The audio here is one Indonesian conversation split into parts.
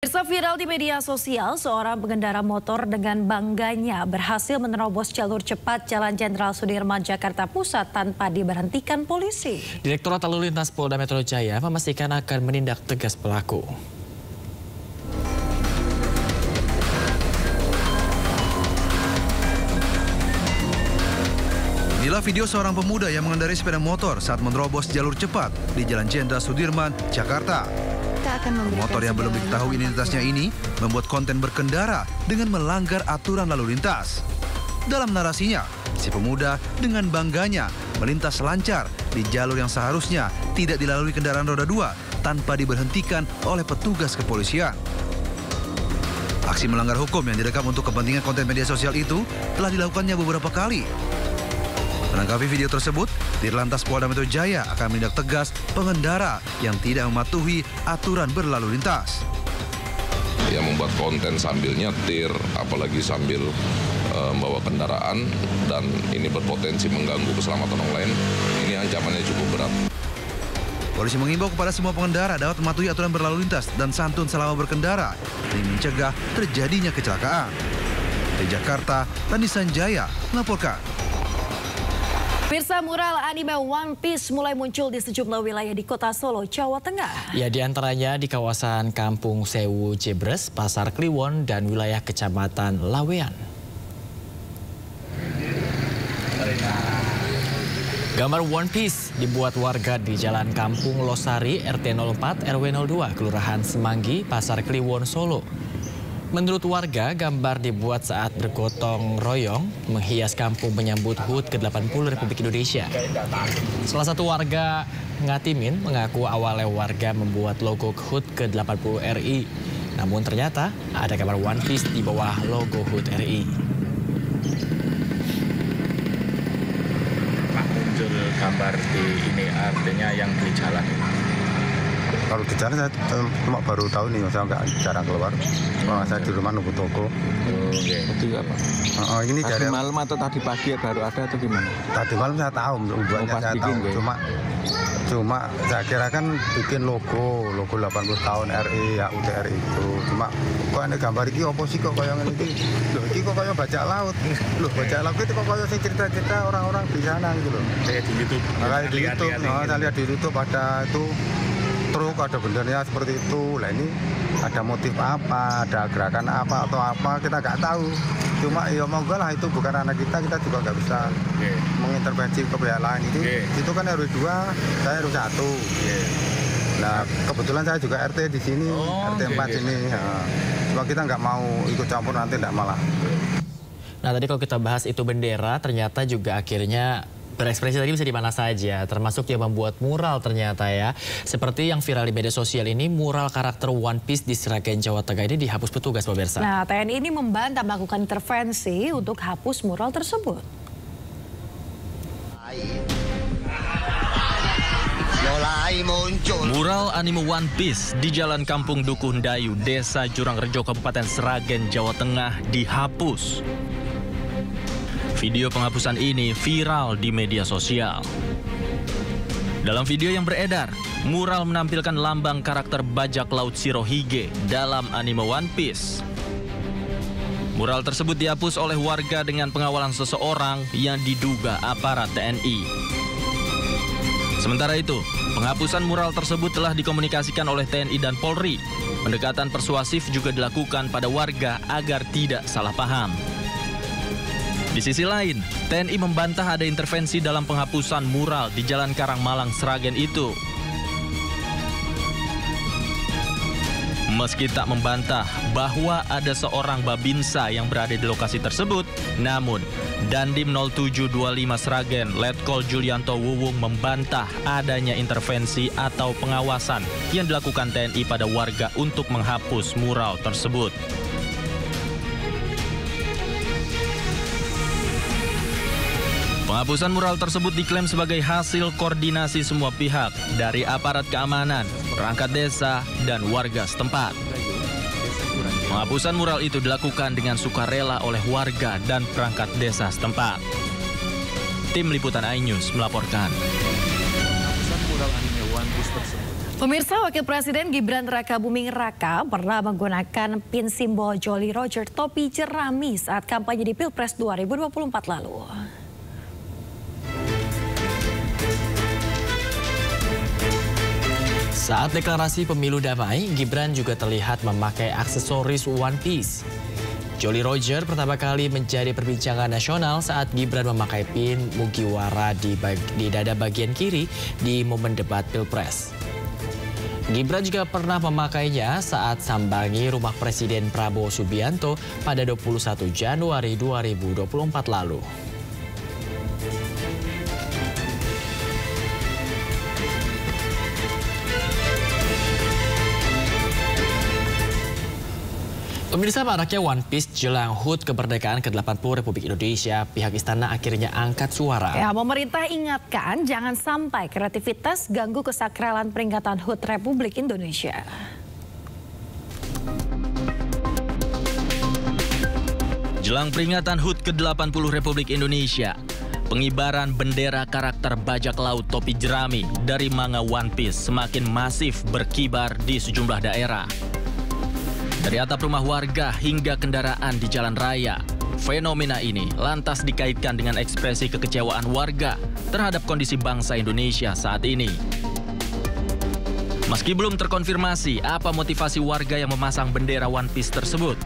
Pemirsa, viral di media sosial, seorang pengendara motor dengan bangganya berhasil menerobos jalur cepat Jalan Jenderal Sudirman, Jakarta Pusat tanpa diberhentikan polisi. Direktorat Lalu Lintas Polda Metro Jaya memastikan akan menindak tegas pelaku. Inilah video seorang pemuda yang mengendarai sepeda motor saat menerobos jalur cepat di Jalan Jenderal Sudirman, Jakarta. Motor yang belum diketahui identitasnya ini membuat konten berkendara dengan melanggar aturan lalu lintas. Dalam narasinya, si pemuda dengan bangganya melintas lancar di jalur yang seharusnya tidak dilalui kendaraan roda 2 tanpa diberhentikan oleh petugas kepolisian. Aksi melanggar hukum yang direkam untuk kepentingan konten media sosial itu telah dilakukannya beberapa kali. Menanggapi video tersebut, Dirlantas Polda Metro Jaya akan menindak tegas pengendara yang tidak mematuhi aturan berlalu lintas. Yang membuat konten sambil nyetir, apalagi sambil membawa kendaraan, dan ini berpotensi mengganggu keselamatan orang lain, ini ancamannya cukup berat. Polisi mengimbau kepada semua pengendara dapat mematuhi aturan berlalu lintas dan santun selama berkendara demi mencegah terjadinya kecelakaan. Di Jakarta, Tandi Sanjaya melaporkan. Pemirsa, mural anime One Piece mulai muncul di sejumlah wilayah di Kota Solo, Jawa Tengah. Ya, di antaranya di kawasan Kampung Sewu Jebres, Pasar Kliwon, dan wilayah Kecamatan Lawean. Gambar One Piece dibuat warga di Jalan Kampung Losari, RT 04, RW 02, Kelurahan Semanggi, Pasar Kliwon, Solo. Menurut warga, gambar dibuat saat bergotong royong menghias kampung menyambut HUT ke-80 Republik Indonesia. Salah satu warga Ngatimin mengaku awalnya warga membuat logo HUT ke-80 RI. Namun ternyata ada gambar One Piece di bawah logo HUT RI. Pak, muncul gambar di ini artinya yang di jalan. Kalau di jalan saya cuma baru tahu nih, saya nggak jarang keluar. Saya di rumah nunggu toko. Itu apa? Ini tadi dari malam atau tadi pagi baru ada atau gimana? Tadi malam saya tahu, buatnya saya tahu. Cuma saya kira kan bikin logo 80 tahun RI, HUT RI itu. Cuma kok ada gambar ini apa sih kok kayak ini? Loh, ini kok kayak bajak laut. Loh, bajak laut itu kok kayak cerita-cerita orang-orang di sana gitu loh. Kayak di YouTube. Kayak di YouTube. Saya lihat di YouTube ada itu truk, ada bendernya seperti itu. Lah ini ada motif apa, ada gerakan apa atau apa, kita nggak tahu. Cuma ya monggo lah, itu bukan anak kita juga nggak bisa mengintervensi ke pihak lain. Itu kan RW 2, saya RW 1. Nah, kebetulan saya juga RT di sini, RT 4 sini. Cuma kita nggak mau ikut campur, nanti nggak malah. Nah, tadi kalau kita bahas itu bendera, ternyata juga akhirnya berekspresi tadi bisa di mana saja, termasuk yang membuat mural ternyata ya. Seperti yang viral di media sosial ini, mural karakter One Piece di Sragen, Jawa Tengah ini dihapus petugas, pemirsa. Nah, TNI ini membantah melakukan intervensi untuk hapus mural tersebut. Mural anime One Piece di Jalan Kampung Dukuh Dayu, Desa Jurangrejo, Kabupaten Sragen, Jawa Tengah dihapus. Video penghapusan ini viral di media sosial. Dalam video yang beredar, mural menampilkan lambang karakter bajak laut Shirohige dalam anime One Piece. Mural tersebut dihapus oleh warga dengan pengawalan seseorang yang diduga aparat TNI. Sementara itu, penghapusan mural tersebut telah dikomunikasikan oleh TNI dan Polri. Pendekatan persuasif juga dilakukan pada warga agar tidak salah paham. Di sisi lain, TNI membantah ada intervensi dalam penghapusan mural di Jalan Karangmalang, Sragen itu. Meski tak membantah bahwa ada seorang babinsa yang berada di lokasi tersebut, namun Dandim 0725 Sragen, Letkol Julianto Wuwung membantah adanya intervensi atau pengawasan yang dilakukan TNI pada warga untuk menghapus mural tersebut. Penghapusan mural tersebut diklaim sebagai hasil koordinasi semua pihak dari aparat keamanan, perangkat desa, dan warga setempat. Penghapusan mural itu dilakukan dengan sukarela oleh warga dan perangkat desa setempat. Tim Liputan iNews melaporkan. Penghapusan mural anime One Piece tersebut Pemirsa, Wakil Presiden Gibran Rakabuming Raka pernah menggunakan pin simbol Jolly Roger topi jerami saat kampanye di Pilpres 2024 lalu. Saat deklarasi pemilu damai, Gibran juga terlihat memakai aksesoris One Piece. Jolly Roger pertama kali menjadi perbincangan nasional saat Gibran memakai pin Mugiwara di dada bagian kiri di momen debat Pilpres. Gibran juga pernah memakainya saat sambangi rumah Presiden Prabowo Subianto pada 21 Januari 2024 lalu. Pemirsa, maraknya One Piece jelang HUT kemerdekaan ke-80 Republik Indonesia, pihak istana akhirnya angkat suara. Ya, pemerintah ingatkan jangan sampai kreativitas ganggu kesakralan peringatan HUT Republik Indonesia. Jelang peringatan HUT ke-80 Republik Indonesia, pengibaran bendera karakter bajak laut topi jerami dari manga One Piece semakin masif berkibar di sejumlah daerah. Dari atap rumah warga hingga kendaraan di jalan raya, fenomena ini lantas dikaitkan dengan ekspresi kekecewaan warga terhadap kondisi bangsa Indonesia saat ini. Meski belum terkonfirmasi apa motivasi warga yang memasang bendera One Piece tersebut,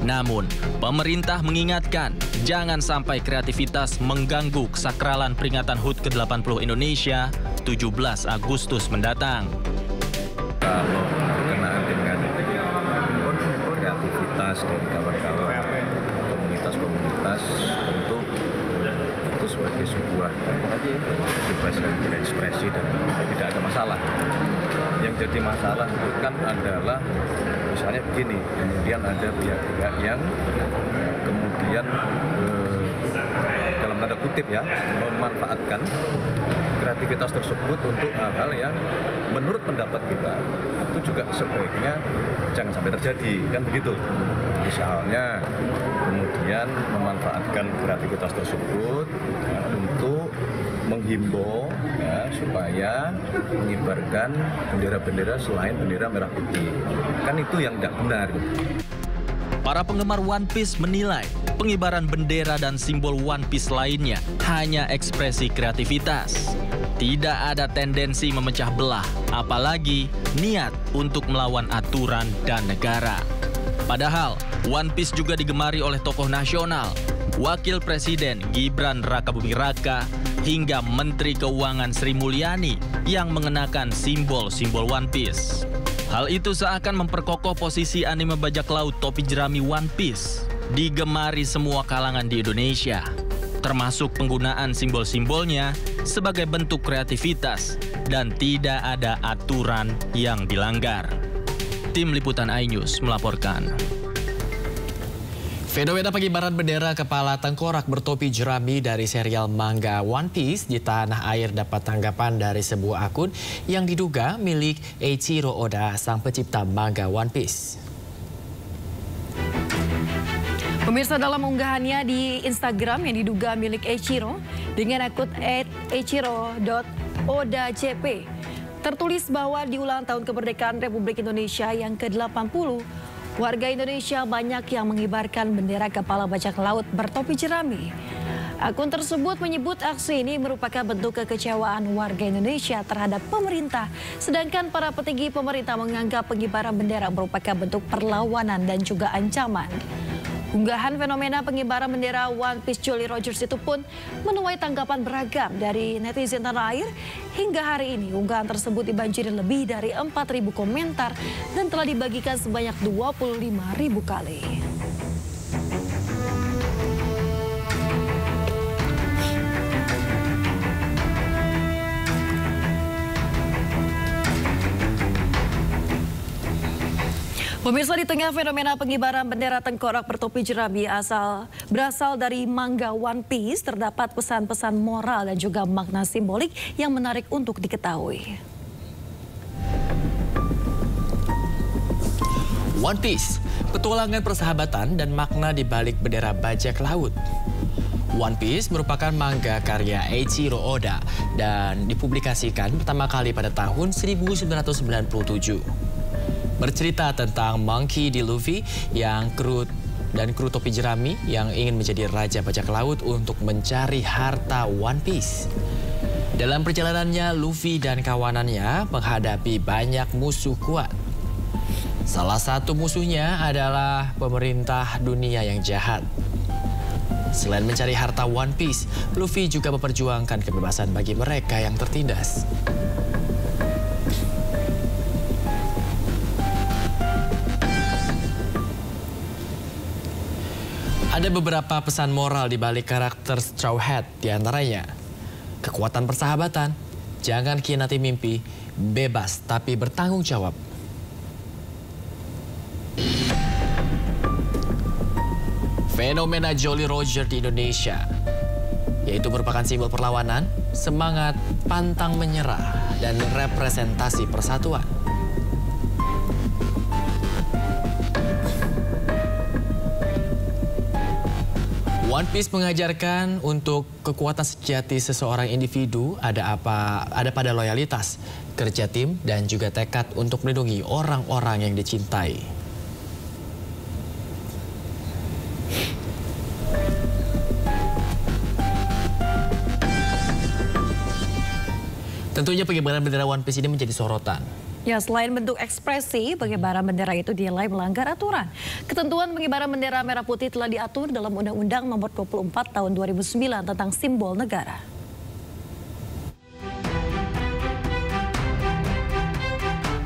namun pemerintah mengingatkan jangan sampai kreativitas mengganggu kesakralan peringatan HUT ke-80 Indonesia 17 Agustus mendatang. Kalau berkenaan dengan kreativitas dari kawan-kawan komunitas tentu itu sebagai sebuah bebas berekspresi dan tidak ada masalah. Yang jadi masalah bukan adalah misalnya begini, kemudian ada pihak-pihak yang kemudian dalam tanda kutip ya memanfaatkan kreativitas tersebut untuk hal-hal yang menurut pendapat kita itu juga sebaiknya jangan sampai terjadi, kan begitu. Misalnya kemudian memanfaatkan kreativitas tersebut untuk menghimbau ya, supaya mengibarkan bendera-bendera selain bendera merah putih. Kan itu yang tidak benar. Para penggemar One Piece menilai pengibaran bendera dan simbol One Piece lainnya hanya ekspresi kreativitas. Tidak ada tendensi memecah belah, apalagi niat untuk melawan aturan dan negara. Padahal One Piece juga digemari oleh tokoh nasional, Wakil Presiden Gibran Rakabuming Raka, hingga Menteri Keuangan Sri Mulyani yang mengenakan simbol-simbol One Piece. Hal itu seakan memperkokoh posisi anime bajak laut topi jerami One Piece digemari semua kalangan di Indonesia, termasuk penggunaan simbol-simbolnya sebagai bentuk kreativitas dan tidak ada aturan yang dilanggar. Tim Liputan iNews melaporkan. Fenomena pengibaran bendera kepala tengkorak bertopi jerami dari serial manga One Piece di tanah air dapat tanggapan dari sebuah akun yang diduga milik Eiichiro Oda, sang pencipta manga One Piece. Pemirsa, dalam unggahannya di Instagram yang diduga milik Eiichiro dengan akun @eiichiro.odajp, tertulis bahwa di ulang tahun kemerdekaan Republik Indonesia yang ke-80, warga Indonesia banyak yang mengibarkan bendera kepala bajak laut bertopi jerami. Akun tersebut menyebut aksi ini merupakan bentuk kekecewaan warga Indonesia terhadap pemerintah, sedangkan para petinggi pemerintah menganggap pengibaran bendera merupakan bentuk perlawanan dan juga ancaman. Unggahan fenomena pengibaran bendera One Piece Jolly Rogers itu pun menuai tanggapan beragam dari netizen tanah air. Hingga hari ini unggahan tersebut dibanjiri lebih dari 4.000 komentar dan telah dibagikan sebanyak 25.000 kali. Pemirsa, di tengah fenomena pengibaran bendera tengkorak bertopi jerami berasal dari manga One Piece, terdapat pesan-pesan moral dan juga makna simbolik yang menarik untuk diketahui. One Piece, petualangan persahabatan dan makna di balik bendera bajak laut. One Piece merupakan manga karya Eiichiro Oda dan dipublikasikan pertama kali pada tahun 1997. Bercerita tentang Monkey D. Luffy yang kru topi jerami yang ingin menjadi raja bajak laut untuk mencari harta One Piece. Dalam perjalanannya, Luffy dan kawanannya menghadapi banyak musuh kuat. Salah satu musuhnya adalah pemerintah dunia yang jahat. Selain mencari harta One Piece, Luffy juga memperjuangkan kebebasan bagi mereka yang tertindas. Ada beberapa pesan moral di balik karakter Straw Hat, diantaranya kekuatan persahabatan, jangan khianati mimpi, bebas tapi bertanggung jawab. Fenomena Jolly Roger di Indonesia, yaitu merupakan simbol perlawanan, semangat, pantang menyerah, dan representasi persatuan. One Piece mengajarkan untuk kekuatan sejati seseorang individu ada pada loyalitas, kerja tim, dan juga tekad untuk melindungi orang-orang yang dicintai. Tentunya pengibaran bendera One Piece ini menjadi sorotan. Ya, selain bentuk ekspresi, pengibaran bendera itu dinilai melanggar aturan. Ketentuan pengibaran bendera merah putih telah diatur dalam Undang-Undang Nomor 24 Tahun 2009 tentang simbol negara.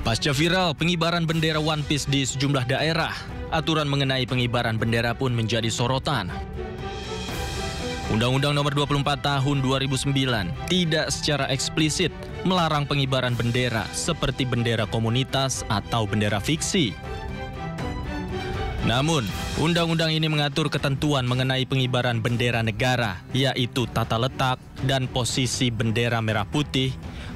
Pasca viral pengibaran bendera One Piece di sejumlah daerah, aturan mengenai pengibaran bendera pun menjadi sorotan. Undang-Undang Nomor 24 Tahun 2009 tidak secara eksplisit melarang pengibaran bendera seperti bendera komunitas atau bendera fiksi. Namun, undang-undang ini mengatur ketentuan mengenai pengibaran bendera negara, yaitu tata letak dan posisi bendera merah putih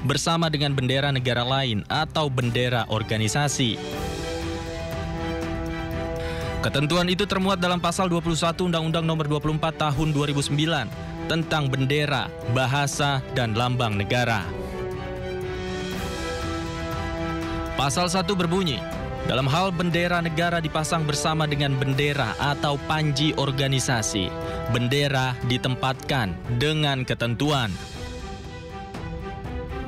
bersama dengan bendera negara lain atau bendera organisasi. Ketentuan itu termuat dalam pasal 21 Undang-Undang Nomor 24 Tahun 2009 tentang bendera, bahasa, dan lambang negara. Pasal 1 berbunyi, dalam hal bendera negara dipasang bersama dengan bendera atau panji organisasi, bendera ditempatkan dengan ketentuan.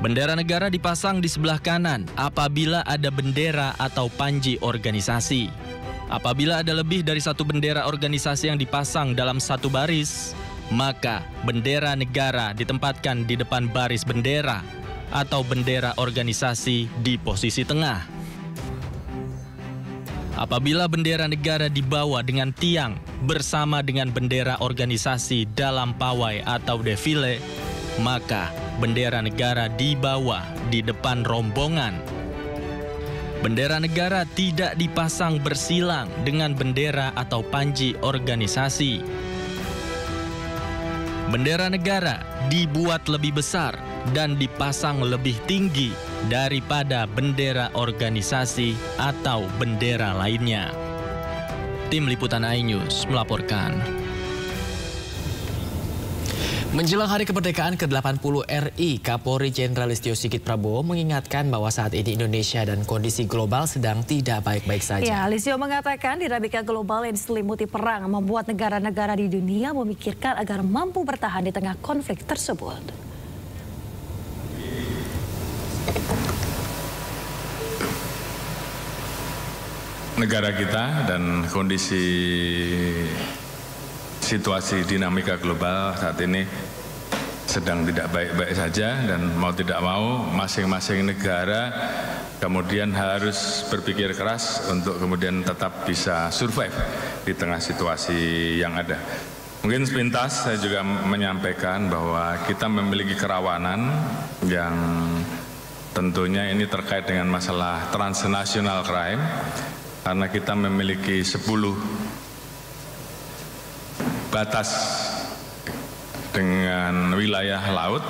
Bendera negara dipasang di sebelah kanan apabila ada bendera atau panji organisasi. Apabila ada lebih dari satu bendera organisasi yang dipasang dalam satu baris, maka bendera negara ditempatkan di depan baris bendera atau bendera organisasi di posisi tengah. Apabila bendera negara dibawa dengan tiang bersama dengan bendera organisasi dalam pawai atau defile, maka bendera negara dibawa di depan rombongan. Bendera negara tidak dipasang bersilang dengan bendera atau panji organisasi. Bendera negara dibuat lebih besar dan dipasang lebih tinggi daripada bendera organisasi atau bendera lainnya. Tim Liputan iNews melaporkan. Menjelang Hari Kemerdekaan ke-80 RI, Kapolri Jenderal Listio Sigit Prabowo mengingatkan bahwa saat ini Indonesia dan kondisi global sedang tidak baik-baik saja. Ya, Listio mengatakan dinamika global yang diselimuti perang membuat negara-negara di dunia memikirkan agar mampu bertahan di tengah konflik tersebut. Negara kita dan kondisi situasi dinamika global saat ini sedang tidak baik-baik saja, dan mau tidak mau masing-masing negara kemudian harus berpikir keras untuk kemudian tetap bisa survive di tengah situasi yang ada. Mungkin sepintas saya juga menyampaikan bahwa kita memiliki kerawanan yang tentunya ini terkait dengan masalah transnational crime, karena kita memiliki 10 batas dengan wilayah laut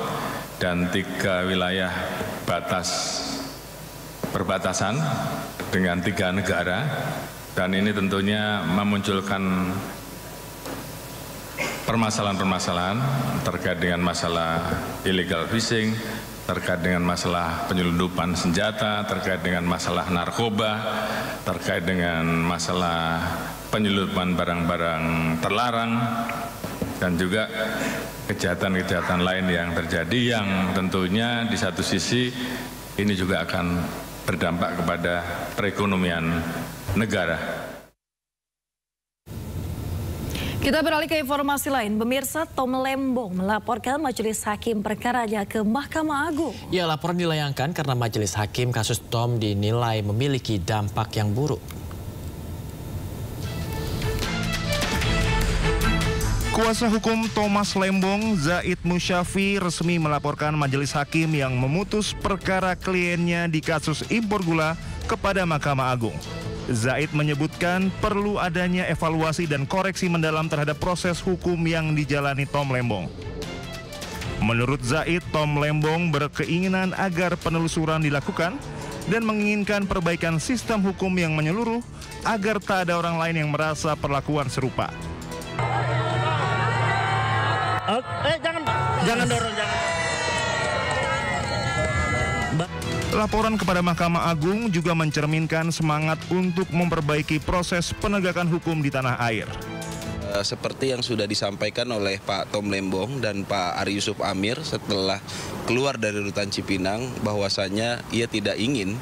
dan 3 wilayah batas perbatasan dengan 3 negara, dan ini tentunya memunculkan permasalahan-permasalahan terkait dengan masalah illegal fishing, terkait dengan masalah penyelundupan senjata, terkait dengan masalah narkoba, terkait dengan masalah penyelundupan barang-barang terlarang, dan juga kejahatan-kejahatan lain yang terjadi yang tentunya di satu sisi ini juga akan berdampak kepada perekonomian negara. Kita beralih ke informasi lain. Pemirsa, Tom Lembong melaporkan majelis hakim perkaranya ke Mahkamah Agung. Ya, laporan dilayangkan karena majelis hakim kasus Tom dinilai memiliki dampak yang buruk. Kuasa hukum Thomas Lembong, Zaid Musyafi, resmi melaporkan majelis hakim yang memutus perkara kliennya di kasus impor gula kepada Mahkamah Agung. Zaid menyebutkan perlu adanya evaluasi dan koreksi mendalam terhadap proses hukum yang dijalani Tom Lembong. Menurut Zaid, Tom Lembong berkeinginan agar penelusuran dilakukan dan menginginkan perbaikan sistem hukum yang menyeluruh agar tak ada orang lain yang merasa perlakuan serupa. Jangan dorong, jangan. Laporan kepada Mahkamah Agung juga mencerminkan semangat untuk memperbaiki proses penegakan hukum di tanah air. Seperti yang sudah disampaikan oleh Pak Tom Lembong dan Pak Ari Yusuf Amir setelah keluar dari rutan Cipinang, bahwasanya ia tidak ingin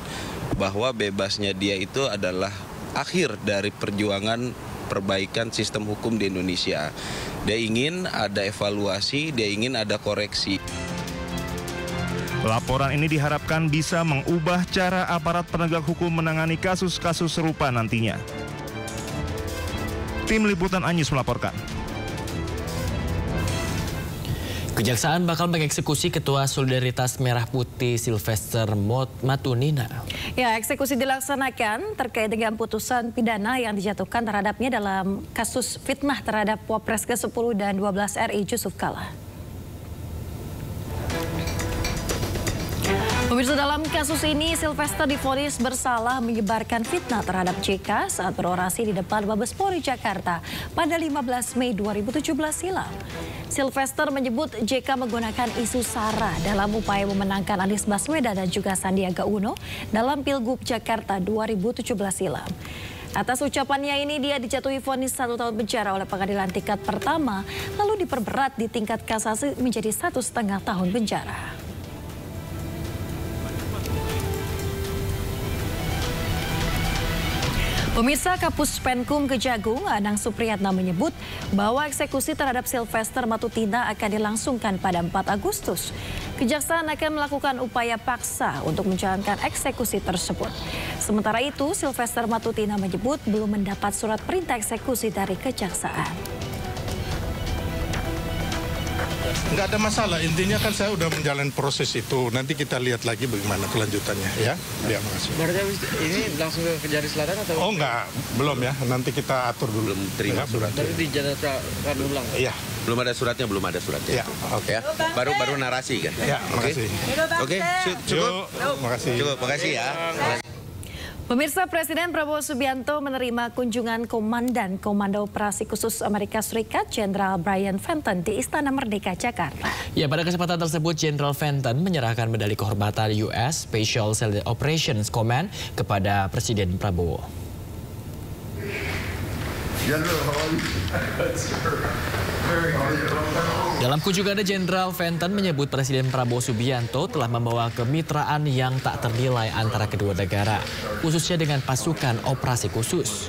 bahwa bebasnya dia itu adalah akhir dari perjuangan perbaikan sistem hukum di Indonesia. Dia ingin ada evaluasi, dia ingin ada koreksi. Laporan ini diharapkan bisa mengubah cara aparat penegak hukum menangani kasus-kasus serupa nantinya. Tim Liputan Anyus melaporkan. Kejaksaan bakal mengeksekusi Ketua Solidaritas Merah Putih Sylvester Matunina. Ya, eksekusi dilaksanakan terkait dengan putusan pidana yang dijatuhkan terhadapnya dalam kasus fitnah terhadap Wapres ke-10 dan 12 RI Yusuf Kala. Pemirsa, dalam kasus ini Sylvester divonis bersalah menyebarkan fitnah terhadap JK saat berorasi di depan Mabes Polri Jakarta pada 15 Mei 2017 silam. Sylvester menyebut JK menggunakan isu SARA dalam upaya memenangkan Anies Baswedan dan juga Sandiaga Uno dalam Pilgub Jakarta 2017 silam. Atas ucapannya ini dia dijatuhi vonis 1 tahun penjara oleh pengadilan tingkat pertama, lalu diperberat di tingkat kasasi menjadi 1,5 tahun penjara. Pemirsa, Kapus Penkum Kejagung Anang Supriyatna menyebut bahwa eksekusi terhadap Sylvester Matunina akan dilangsungkan pada 4 Agustus. Kejaksaan akan melakukan upaya paksa untuk menjalankan eksekusi tersebut. Sementara itu, Sylvester Matunina menyebut belum mendapat surat perintah eksekusi dari Kejaksaan. Nggak ada masalah, intinya kan saya udah menjalani proses itu. Nanti kita lihat lagi bagaimana kelanjutannya ya. Ya, makasih. Berarti ini langsung ke Kejari Selatan atau? Oh enggak, belum ya. Nanti kita atur dulu. Belum terima surat. Berarti dijadwalkan ulang? Iya. Belum ada suratnya, belum ada suratnya. Ya, oke. Ya, baru narasi kan? Ya, makasih. Oke, cukup. Makasih. Cukup, makasih ya. Pemirsa, Presiden Prabowo Subianto menerima kunjungan Komandan Komando Operasi Khusus Amerika Serikat Jenderal Brian Fenton di Istana Merdeka, Jakarta. Ya, pada kesempatan tersebut Jenderal Fenton menyerahkan medali kehormatan US Special Operations Command kepada Presiden Prabowo. Dalam kunjungannya, Jenderal Fenton menyebut Presiden Prabowo Subianto telah membawa kemitraan yang tak ternilai antara kedua negara, khususnya dengan pasukan operasi khusus.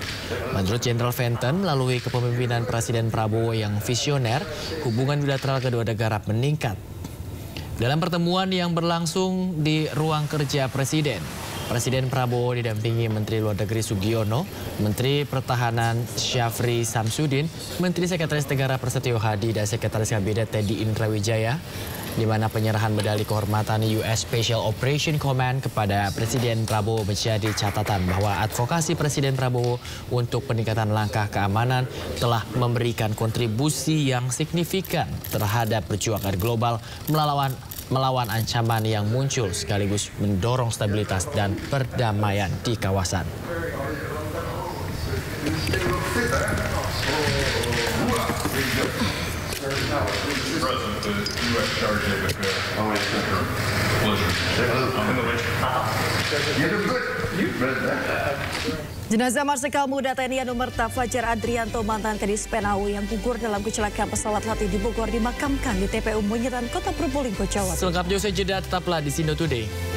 Menurut Jenderal Fenton, melalui kepemimpinan Presiden Prabowo yang visioner, hubungan bilateral kedua negara meningkat. Dalam pertemuan yang berlangsung di ruang kerja Presiden, Presiden Prabowo didampingi Menteri Luar Negeri Sugiono, Menteri Pertahanan Syafri Samsudin, Menteri Sekretaris Negara Prasetyo Hadi, dan Sekretaris Kabinet Teddy Indrawijaya, di mana penyerahan medali kehormatan US Special Operation Command kepada Presiden Prabowo menjadi catatan bahwa advokasi Presiden Prabowo untuk peningkatan langkah keamanan telah memberikan kontribusi yang signifikan terhadap perjuangan global melawan ancaman yang muncul sekaligus mendorong stabilitas dan perdamaian di kawasan. Jenazah Marsikal Muda TNI Anumerta Fajar Adrianto, mantan Kadis Penau yang gugur dalam kecelakaan pesawat latih di Bogor, dimakamkan di TPU Monyeran, Kota Probolinggo, Jawa Timur. Selengkapnya usai jeda, tetaplah di Sindo Today.